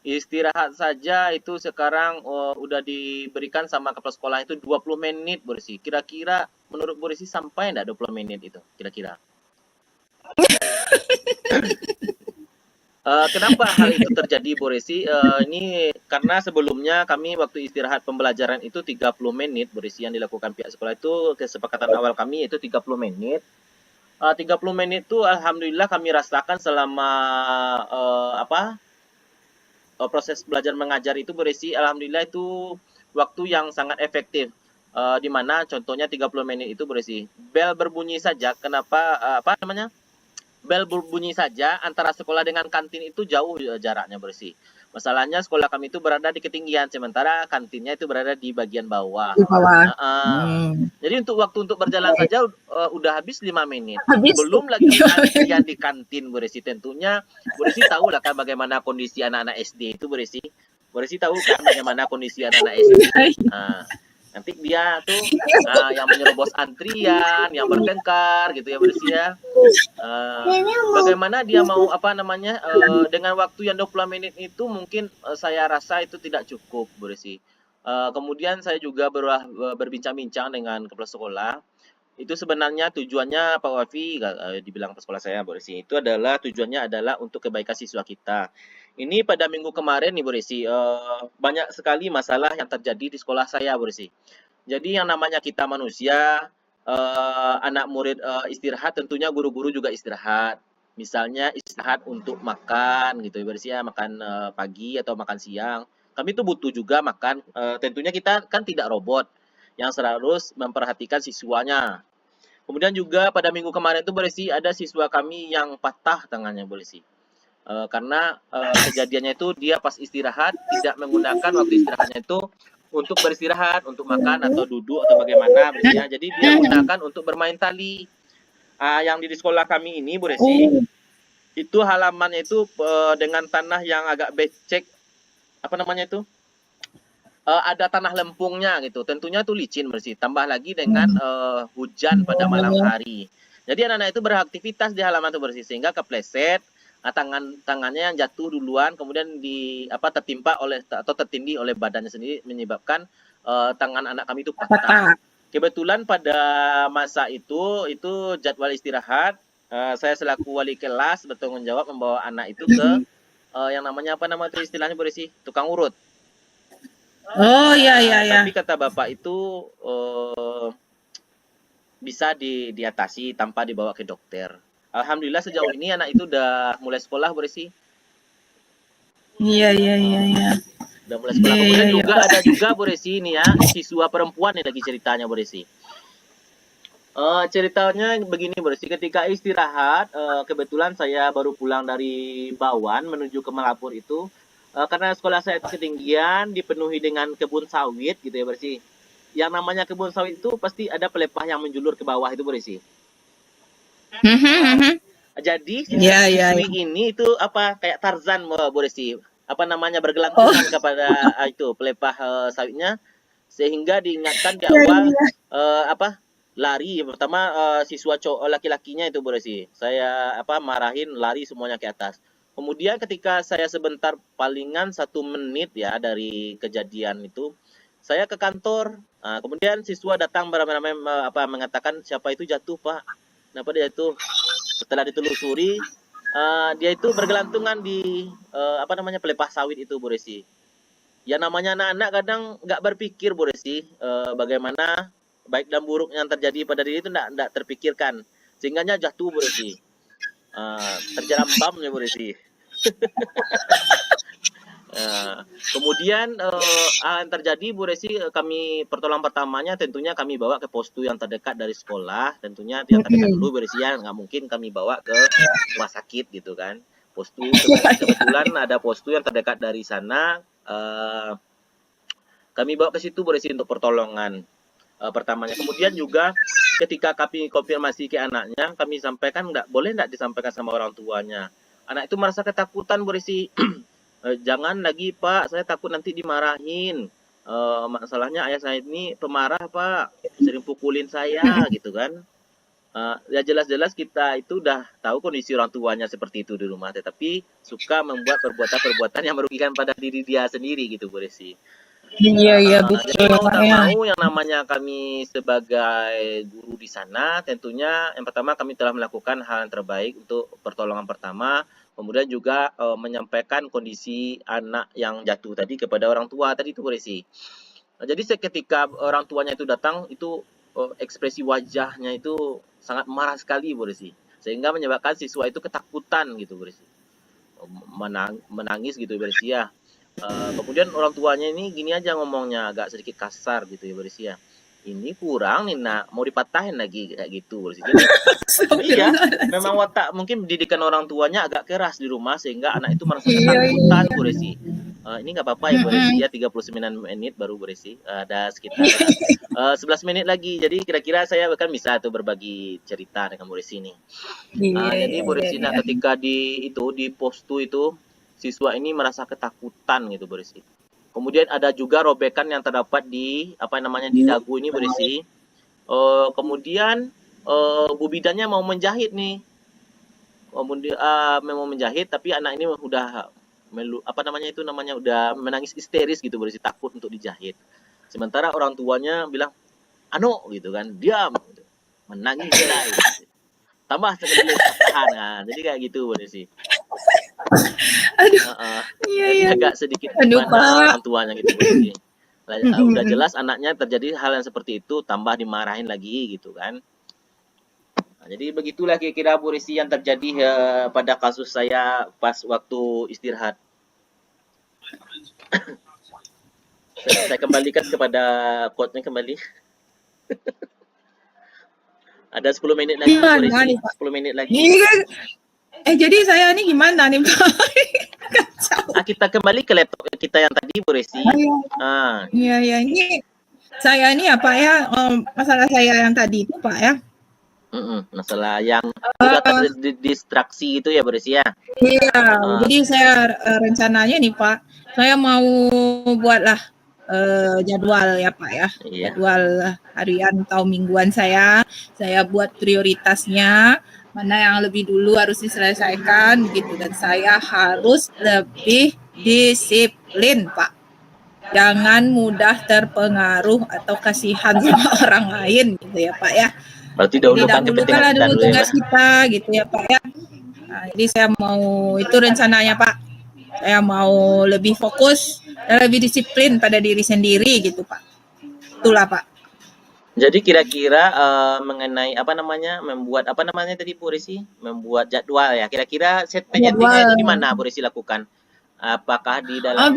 Istirahat saja itu sekarang udah diberikan sama kepala sekolah itu 20 menit Bu Resi. Kira-kira menurut Bu Resi sampai enggak 20 menit itu kira-kira? Kenapa hal itu terjadi Bu Resi? Ini karena sebelumnya kami waktu istirahat pembelajaran itu 30 menit Bu Resi, yang dilakukan pihak sekolah itu kesepakatan awal kami itu 30 menit. 30 menit itu alhamdulillah kami rasakan selama proses belajar mengajar itu Bu Resi, alhamdulillah itu waktu yang sangat efektif. Di mana contohnya 30 menit itu Bu Resi, bel berbunyi saja, apa namanya? Bel berbunyi saja antara sekolah dengan kantin itu jauh jaraknya Bu Resi. Masalahnya sekolah kami itu berada di ketinggian, sementara kantinnya itu berada di bagian bawah. Di bawah. Jadi waktu untuk berjalan saja udah habis 5 menit. Habis Belum lagi antrian di kantin Bu Resi. Tentunya Bu Resi tahu lah kan bagaimana kondisi anak-anak SD itu Bu Resi. Bu Resi tahu kan bagaimana kondisi anak-anak SD. Nanti dia tuh yang menyerobos antrian, yang bertengkar gitu ya Bu Resi ya. Bagaimana dia mau apa namanya dengan waktu yang 20 menit itu mungkin saya rasa itu tidak cukup Bu Resi. Kemudian saya juga berbincang-bincang dengan kepala sekolah. Itu sebenarnya tujuannya Pak Wafi, dibilang sekolah saya Bu Resi, itu adalah tujuannya adalah untuk kebaikan siswa kita. Ini pada minggu kemarin nih Bu Resi, banyak sekali masalah yang terjadi di sekolah saya Bu Resi. Jadi yang namanya kita manusia, anak murid istirahat, tentunya guru-guru juga istirahat. Misalnya istirahat untuk makan gitu ya Bu Resi ya, makan pagi atau makan siang. Kami tuh butuh juga makan, tentunya kita kan tidak robot yang selalu memperhatikan siswanya. Kemudian juga pada minggu kemarin itu berisi ada siswa kami yang patah tangannya berisi. Karena kejadiannya itu dia pas istirahat tidak menggunakan waktu istirahatnya itu untuk beristirahat, untuk makan atau duduk atau bagaimana berisi ya. Jadi dia gunakan untuk bermain tali. Yang di sekolah kami ini Bu Resi, Oh, itu halamannya itu dengan tanah yang agak becek, apa namanya itu? Ada tanah lempungnya gitu, tentunya itu licin bersih, tambah lagi dengan hujan pada malam hari. Jadi anak-anak itu beraktivitas di halaman itu bersih sehingga kepleset, tangannya yang jatuh duluan, kemudian tertimpa oleh atau tertindih oleh badannya sendiri menyebabkan tangan anak kami itu patah. patah. Kebetulan pada masa itu jadwal istirahat, saya selaku wali kelas bertanggung jawab membawa anak itu ke yang namanya apa nama itu istilahnya berisi tukang urut. Oh ya ya ya. Tapi kata bapak itu bisa diatasi tanpa dibawa ke dokter. Alhamdulillah sejauh ini anak itu udah mulai sekolah berisi. Iya iya iya iya. Udah mulai sekolah. Iya, Kemudian iya, iya, juga Pak. ada juga berisi ini ya, siswa perempuan nih lagi ceritanya berisi. Ceritanya begini berisi, ketika istirahat, kebetulan saya baru pulang dari Bawan menuju ke Malapur itu, karena sekolah saya itu ketinggian, dipenuhi dengan kebun sawit gitu ya bersih. Yang namanya kebun sawit itu pasti ada pelepah yang menjulur ke bawah itu bersih. Jadi Iya iya. siswi ini itu apa kayak Tarzan Bu Resi, apa namanya bergelantungan kepada itu pelepah sawitnya sehingga diingatkan di awal lari pertama siswa cowok laki-lakinya itu Bu Resi. Saya marahin lari semuanya ke atas. Kemudian ketika saya sebentar palingan 1 menit ya dari kejadian itu, saya ke kantor. Kemudian siswa datang beramai-ramai mengatakan siapa itu jatuh Pak. Kenapa dia jatuh? Setelah ditelusuri, dia itu bergelantungan di pelepah sawit itu Bu Resi. Ya namanya anak-anak kadang nggak berpikir Bu Resi, bagaimana baik dan buruk yang terjadi pada diri itu nggak terpikirkan. Sehingganya jatuh Bu Resi. Terjerambam ya Bu Resi. Kemudian yang terjadi Bu Resi, kami pertolongan pertamanya tentunya kami bawa ke postu yang terdekat dari sekolah, tentunya yang terdekat dulu Bu Resi ya, nggak mungkin kami bawa ke rumah sakit gitu kan. Postu kebetulan ada postu yang terdekat dari sana, kami bawa ke situ Bu Resi untuk pertolongan pertamanya. Kemudian juga ketika kami konfirmasi ke anaknya, kami sampaikan boleh nggak disampaikan sama orang tuanya. Anak itu merasa ketakutan Bu Resi. Jangan lagi Pak, saya takut nanti dimarahin. Masalahnya ayah saya ini pemarah Pak, sering pukulin saya gitu kan. Ya jelas-jelas kita itu udah tahu kondisi orang tuanya seperti itu di rumah, tetapi suka membuat perbuatan-perbuatan yang merugikan pada diri dia sendiri gitu Bu Resi. Iya iya Jadi betul. mau tak mau yang namanya kami sebagai guru di sana, tentunya yang pertama kami telah melakukan hal yang terbaik untuk pertolongan pertama, kemudian juga menyampaikan kondisi anak yang jatuh tadi kepada orang tua tadi itu Bu Resi. Jadi seketika orang tuanya itu datang, itu ekspresi wajahnya itu sangat marah sekali Bu Resi, sehingga menyebabkan siswa itu ketakutan gitu Bu Resi, menangis gitu Bu Resi ya. Kemudian orang tuanya ini gini aja ngomongnya, agak sedikit kasar gitu ya Bu Resi ya. Ini kurang nih nak, mau dipatahin lagi kayak gitu Bu Resi. Jadi iya, memang watak mungkin didikan orang tuanya agak keras di rumah sehingga anak itu merasa ketakutan Bu Resi. Ini nggak apa-apa ya Bu Resi ya, 39 menit baru Bu Resi. Ada sekitar 11 menit lagi. Jadi kira-kira saya bahkan bisa tuh berbagi cerita dengan Bu Resi nih. Jadi Bu Resi ketika di postu itu siswa ini merasa ketakutan gitu Bu Resi. Kemudian ada juga robekan yang terdapat di di dagu ini Bu Resi. Kemudian Bu bidannya mau menjahit nih. Kemudian mau menjahit tapi anak ini udah udah menangis histeris gitu Bu Resi, takut untuk dijahit. Sementara orang tuanya bilang, "Ano," gitu kan, "diam." Gitu. menangis kedai. Tambah sekali tahan. Nah, jadi kayak gitu Bu Desi. Aduh, Heeh. iya Jadi iya. agak sedikit Aduh gimana Pak. orang tuanya gitu Bu Desi. Udah Mm-mm. jelas anaknya terjadi hal yang seperti itu, tambah dimarahin lagi gitu kan. Nah, jadi begitulah kira-kira Bu Desi yang terjadi pada kasus saya pas waktu istirahat. Saya kembalikan kepada quote-nya kembali. Ada 10 menit lagi Bu Gimana Desi, nih Pak? 10 menit lagi. Ini kan, jadi saya ini gimana nih Pak? Kacau. Kita kembali ke laptop kita yang tadi Bu Desi. Ah, Iya iya, ini saya ini apa ya, masalah saya yang tadi itu Pak ya. masalah yang mudah terdistraksi itu ya Bu Desi ya. Iya, Heeh. jadi saya rencananya nih Pak, saya mau buatlah jadwal ya Pak ya, Iya. jadwal harian atau mingguan saya buat prioritasnya, mana yang lebih dulu harus diselesaikan gitu, dan saya harus lebih disiplin Pak. Jangan mudah terpengaruh atau kasihan sama orang lain gitu ya Pak ya. Berarti Jadi dahulukan kepentingan dahulukanlah kita dulu dulu ya, tugas Pak. kita gitu ya Pak ya. Nah, jadi saya mau itu rencananya Pak. Saya mau lebih fokus dan lebih disiplin pada diri sendiri gitu Pak. Itulah Pak. Jadi kira-kira mengenai apa namanya, membuat apa namanya tadi Bu Risi? Membuat jadwal ya. Kira-kira set penyetingnya Jadwal. itu di mana Bu Risi lakukan? Apakah di Oh dalam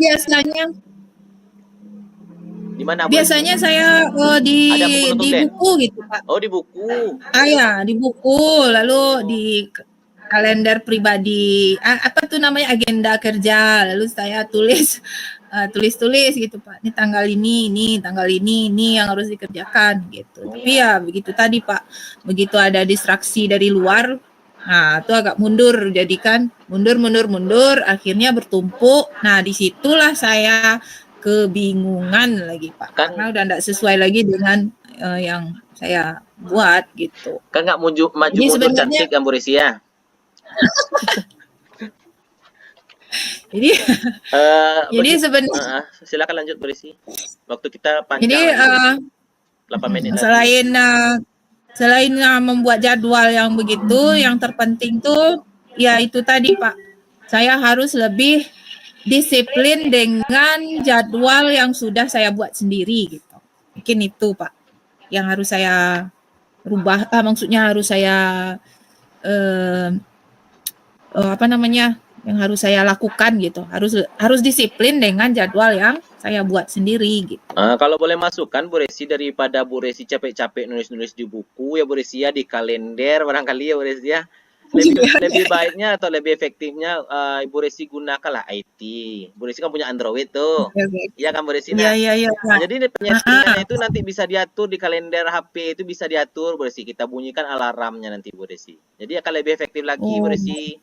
di mana Bu Risi? biasanya saya Ada buku di notulen? buku gitu Pak. Oh, di buku. Ya, di buku, lalu di kalender pribadi, apa tuh namanya, agenda kerja, lalu saya tulis tulis-tulis gitu Pak. Ini tanggal ini tanggal ini yang harus dikerjakan gitu. Tapi ya begitu tadi Pak, begitu ada distraksi dari luar, nah itu agak mundur, jadi kan mundur, akhirnya bertumpuk. Nah disitulah saya kebingungan lagi Pak, Kan karena udah tidak sesuai lagi dengan yang saya buat gitu. kan nggak maju Jadi mundur sebenarnya, cantik kan Bu Risi ya? jadi jadi sebenarnya, Silakan lanjut Bu Risi. Waktu kita jadi panjang lagi Bu Risi. 8 menit lagi. selain membuat jadwal yang begitu, yang terpenting tuh ya itu tadi Pak. Saya harus lebih disiplin dengan jadwal yang sudah saya buat sendiri gitu. Mungkin itu Pak yang harus saya rubah, maksudnya harus saya apa namanya, yang harus saya lakukan gitu. Harus disiplin dengan jadwal yang saya buat sendiri gitu. Kalau boleh masukkan Bu Resi, daripada Bu Resi capek-capek nulis-nulis di buku ya Bu Resi ya, di kalender barangkali ya Bu Resi ya. Lebih baiknya atau lebih efektifnya Ibu Resi gunakanlah IT. Bu Resi kan punya Android tuh. Iya kan Bu Resi? Nah, Iya. nah, jadi penyetingannya itu nanti bisa diatur di kalender HP, itu bisa diatur Bu Resi. Kita bunyikan alarmnya nanti Bu Resi. Jadi akan lebih efektif lagi Bu Resi.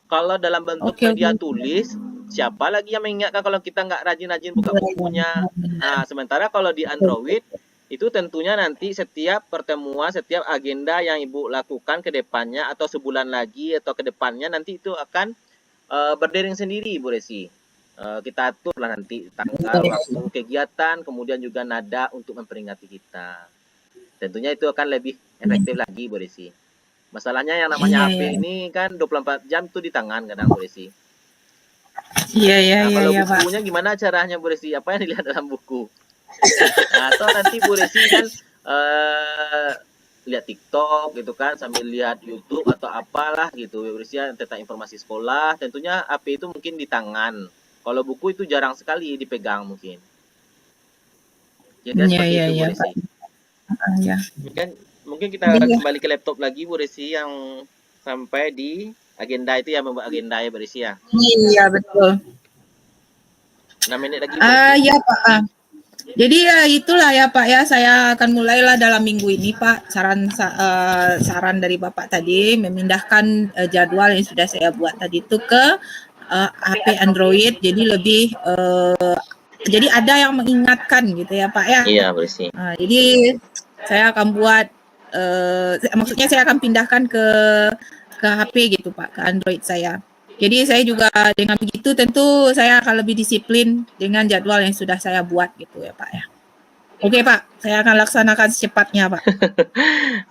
Kalau dalam bentuk media tulis, siapa lagi yang mengingatkan kalau kita nggak rajin-rajin buka bukunya? Nah, sementara kalau di Android, itu tentunya nanti setiap pertemuan, setiap agenda yang Ibu lakukan ke depannya atau sebulan lagi atau ke depannya nanti itu akan berdering sendiri Bu Resi. Kita atur lah nanti tanggal, waktu kegiatan, kemudian juga nada untuk memperingati kita. Tentunya itu akan lebih efektif lagi Bu Resi. Masalahnya yang namanya HP ini kan 24 jam tuh di tangan kadang Bu Resi. Iya, kalau Pak. bukunya gimana caranya Bu Resi? Apa yang dilihat dalam buku? Atau nanti Bu Resi kan lihat TikTok gitu kan, sambil lihat YouTube atau apalah gitu Bu Resi ya, tentang informasi sekolah. Tentunya HP itu mungkin di tangan. Kalau buku itu jarang sekali dipegang mungkin. Jadi seperti itu Bu Resi. Iya. Mungkin kita kembali ke laptop lagi Bu Resi, yang sampai di agenda itu ya, membuat agenda ya Bu Resi ya. Iya betul. 6 menit lagi. Ya Pak. Jadi ya itulah ya Pak ya, saya akan mulailah dalam minggu ini Pak. Saran dari Bapak tadi memindahkan jadwal yang sudah saya buat tadi itu ke HP Android, jadi lebih jadi ada yang mengingatkan gitu ya Pak ya. Iya Bu Resi. Jadi saya akan buat maksudnya saya akan pindahkan ke HP gitu Pak, ke Android saya. Jadi saya juga dengan begitu tentu saya akan lebih disiplin dengan jadwal yang sudah saya buat gitu ya Pak ya. Oke Pak, saya akan laksanakan secepatnya Pak.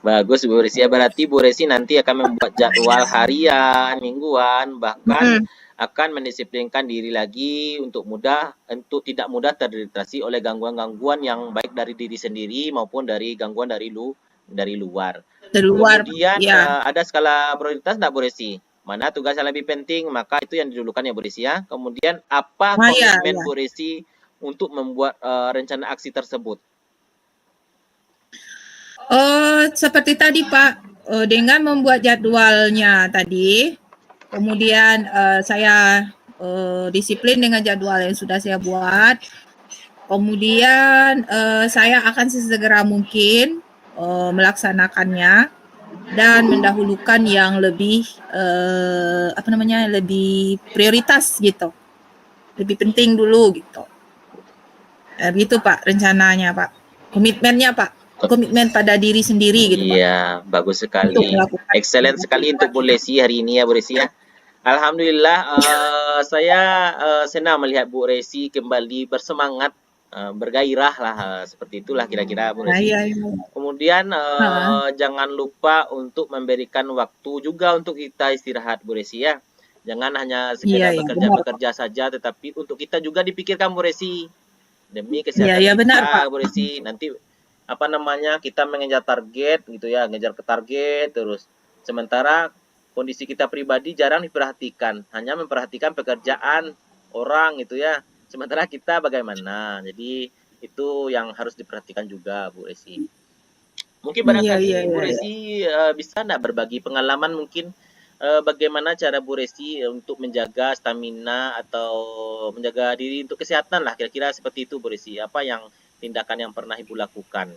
Bagus Bu Resi. Berarti Bu Resi nanti akan membuat jadwal harian, mingguan, bahkan Mm-mm. akan mendisiplinkan diri lagi untuk tidak mudah terdistraksi oleh gangguan-gangguan yang baik dari diri sendiri maupun dari gangguan dari luar. Di luar Kemudian ya. ada skala prioritas enggak Bu Resi? Mana tugas yang lebih penting, maka itu yang didulukan ya Bu Resi ya. Kemudian apa Ya, komitmen ya. Bu Resi untuk membuat rencana aksi tersebut? Seperti tadi Pak, dengan membuat jadwalnya tadi, kemudian saya disiplin dengan jadwal yang sudah saya buat. Kemudian saya akan sesegera mungkin melaksanakannya dan mendahulukan yang lebih lebih prioritas gitu, lebih penting dulu gitu. Gitu Pak rencananya Pak, komitmennya Pak, komitmen pada diri sendiri gitu Pak. Iya, bagus Untuk sekali. melakukan Excellent sekali untuk Bu Resi hari ini ya Bu Resi ya. Alhamdulillah saya senang melihat Bu Resi kembali bersemangat, bergairah lah, seperti itulah kira-kira Bu Resi. ya. Kemudian Ha, jangan lupa untuk memberikan waktu juga untuk kita istirahat Bu Resi ya. Jangan hanya sekedar iya benar Pak. bekerja-bekerja saja, tetapi untuk kita juga dipikirkan Bu Resi. Demi kesehatan Iya benar Pak. kita Bu Resi. Nanti apa namanya, kita mengejar target gitu ya, ngejar ke target terus. Sementara kondisi kita pribadi jarang diperhatikan, hanya memperhatikan pekerjaan orang gitu ya. Sementara kita bagaimana? Jadi itu yang harus diperhatikan juga Bu Resi. Mungkin Iya barangkali Bu iya. Resi bisa enggak berbagi pengalaman mungkin bagaimana cara Bu Resi untuk menjaga stamina atau menjaga diri untuk kesehatan lah, kira-kira seperti itu Bu Resi. Apa yang tindakan yang pernah Ibu lakukan?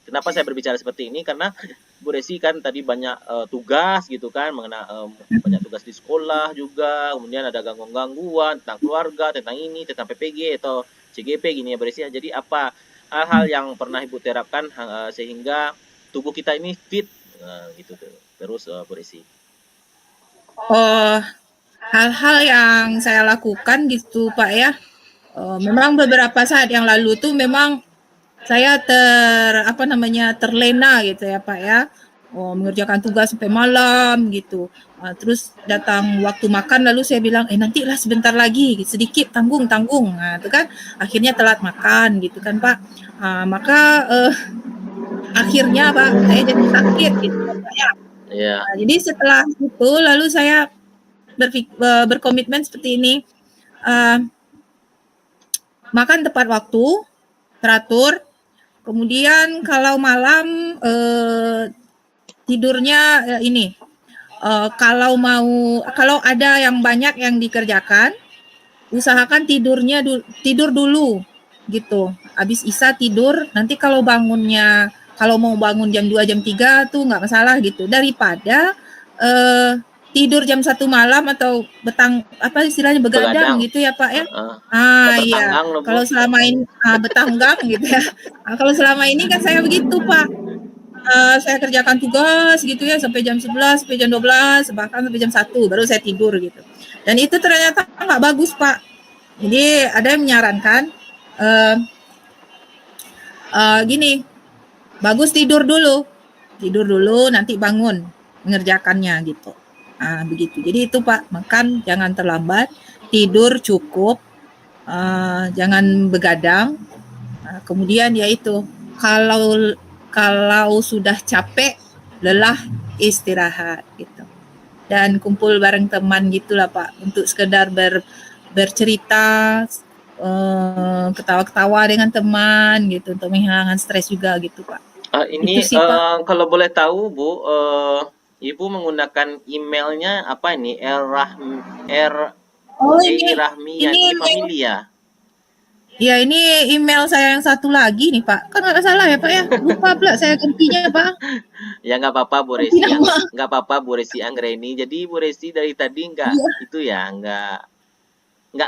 Kenapa saya berbicara seperti ini? Karena Bu Resi kan tadi banyak tugas gitu kan, banyak tugas di sekolah juga, kemudian ada gangguan-gangguan tentang keluarga, tentang ini, tentang PPG atau CGP gini ya Bu Resi ya. Jadi apa hal-hal yang pernah Ibu terapkan sehingga tubuh kita ini fit gitu terus Bu Resi. Hal-hal yang saya lakukan gitu Pak ya. Memang beberapa saat yang lalu tuh memang saya terlena gitu ya Pak ya. Mengerjakan tugas sampai malam gitu. Terus datang waktu makan lalu saya bilang nantilah sebentar lagi sedikit tanggung. Nah, itu kan akhirnya telat makan gitu kan Pak. Maka akhirnya Pak saya jadi sakit gitu Pak ya. Iya. Jadi setelah itu lalu saya berkomitmen seperti ini, makan tepat waktu, teratur. Kemudian kalau malam tidurnya kalau ada yang banyak yang dikerjakan, usahakan tidur dulu gitu. Habis Isya tidur, nanti kalau mau bangun jam 2 jam 3 tuh nggak masalah gitu. Daripada tidur jam 1 malam atau istilahnya begadang gitu ya Pak ya. Iya. Bertanggang loh Bu. Kalau selama ini betanggang gitu ya. Kalau selama ini kan saya begitu Pak. Saya kerjakan tugas gitu ya sampai jam 11, sampai jam 12, bahkan sampai jam 1 baru saya tidur gitu. Dan itu ternyata nggak bagus Pak. Jadi ada yang menyarankan gini, bagus tidur dulu nanti bangun mengerjakannya gitu. Begitu. Jadi itu Pak, makan jangan terlambat, tidur cukup, jangan begadang. Kemudian yaitu kalau sudah capek, lelah, istirahat gitu. Dan kumpul bareng teman gitulah Pak, untuk sekedar bercerita, ketawa-ketawa dengan teman gitu untuk menghilangkan stres juga gitu Pak. Ini Itu sih Pak. kalau boleh tahu Bu, Ibu menggunakan emailnya apa ini? Ini Rahmiyati Familia. Ya ini email saya yang satu lagi nih Pak. Kan nggak salah ya Pak ya. Lupa pula saya gantinya Pak. Ya nggak apa-apa Bu Resi, nggak apa-apa Bu Resi Anggreni. Jadi Bu Resi dari tadi itu ya nggak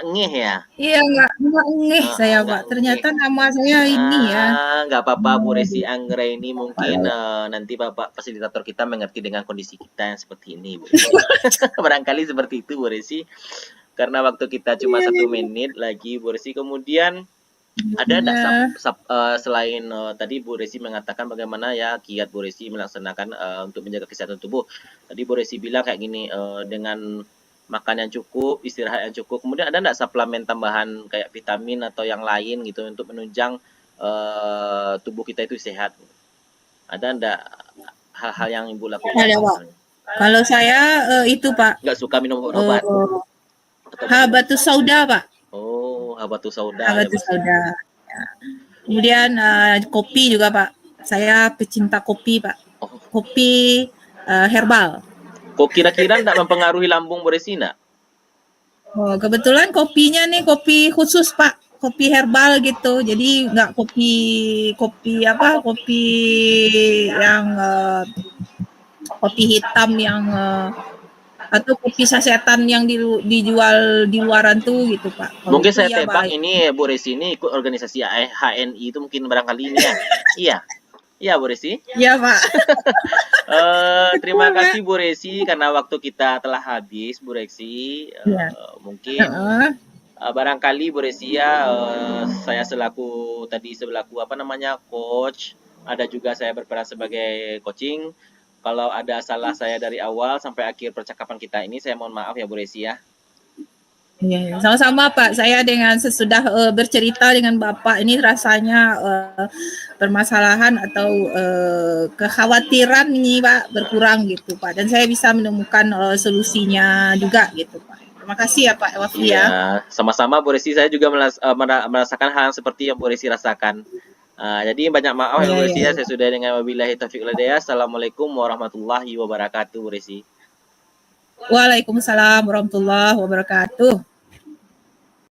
ngeh ya. Iya nggak ngeh saya Pak. Ternyata nama saya ini ya. Nggak apa-apa Bu Resi Anggreni, mungkin nanti Bapak fasilitator kita mengerti dengan kondisi kita yang seperti ini Bu. Barangkali seperti itu Bu Resi. Karena waktu kita cuma 1 menit lagi Bu Resi. Kemudian Ada enggak Nah, selain tadi Bu Resi mengatakan bagaimana ya kiat Bu Resi melaksanakan untuk menjaga kesehatan tubuh. Tadi Bu Resi bilang kayak gini dengan makan yang cukup, istirahat yang cukup. Kemudian ada enggak suplemen tambahan kayak vitamin atau yang lain gitu untuk menunjang tubuh kita itu sehat? Ada enggak hal-hal yang Ibu lakukan ada Pak. misalnya? Kalau saya itu Pak, Enggak suka minum obat-obat eh, atau bagaimana? habatus sauda Pak, Oh, habatus sauda ya Bu habatus Resi. sauda. Kemudian kopi juga Pak. Saya pecinta kopi Pak. Oh, Kopi herbal. kok kira-kira enggak mempengaruhi lambung Bu Resi enggak? Oh, kebetulan kopinya nih kopi khusus Pak, kopi herbal gitu. Jadi nggak kopi kopi apa? Kopi yang kopi hitam yang atau kopi sasetan yang dijual di luaran tuh gitu Pak. Kalau Mungkin itu saya ya tebak baik. ini Bu Resi ini ikut organisasi HNI itu mungkin barangkali ini ya. Iya, iya Bu Resi. Iya Pak. Terima Betul Pak. kasih Bu Resi karena waktu kita telah habis Bu Resi. Iya. Mungkin Heeh. barangkali Bu Resi ya saya selaku apa namanya coach, ada juga saya berperan sebagai coaching. Kalau ada salah saya dari awal sampai akhir percakapan kita ini saya mohon maaf ya Bu Resi ya. Iya, sama-sama Pak. Saya dengan sesudah bercerita dengan Bapak ini rasanya permasalahan atau kekhawatiran ini Pak berkurang gitu Pak. Dan saya bisa menemukan solusinya juga gitu Pak. Terima kasih ya Pak Wafi Iya, ya. sama-sama Bu Resi. Saya juga merasakan hal yang seperti yang Bu Resi rasakan. Jadi banyak maaf ya Iya, Bu iya, Resi ya. iya. Saya sudah dengan wabillahi taufiq wal hidayah. Assalamualaikum warahmatullahi wabarakatuh Bu Resi. Waalaikumsalam warahmatullahi wabarakatuh.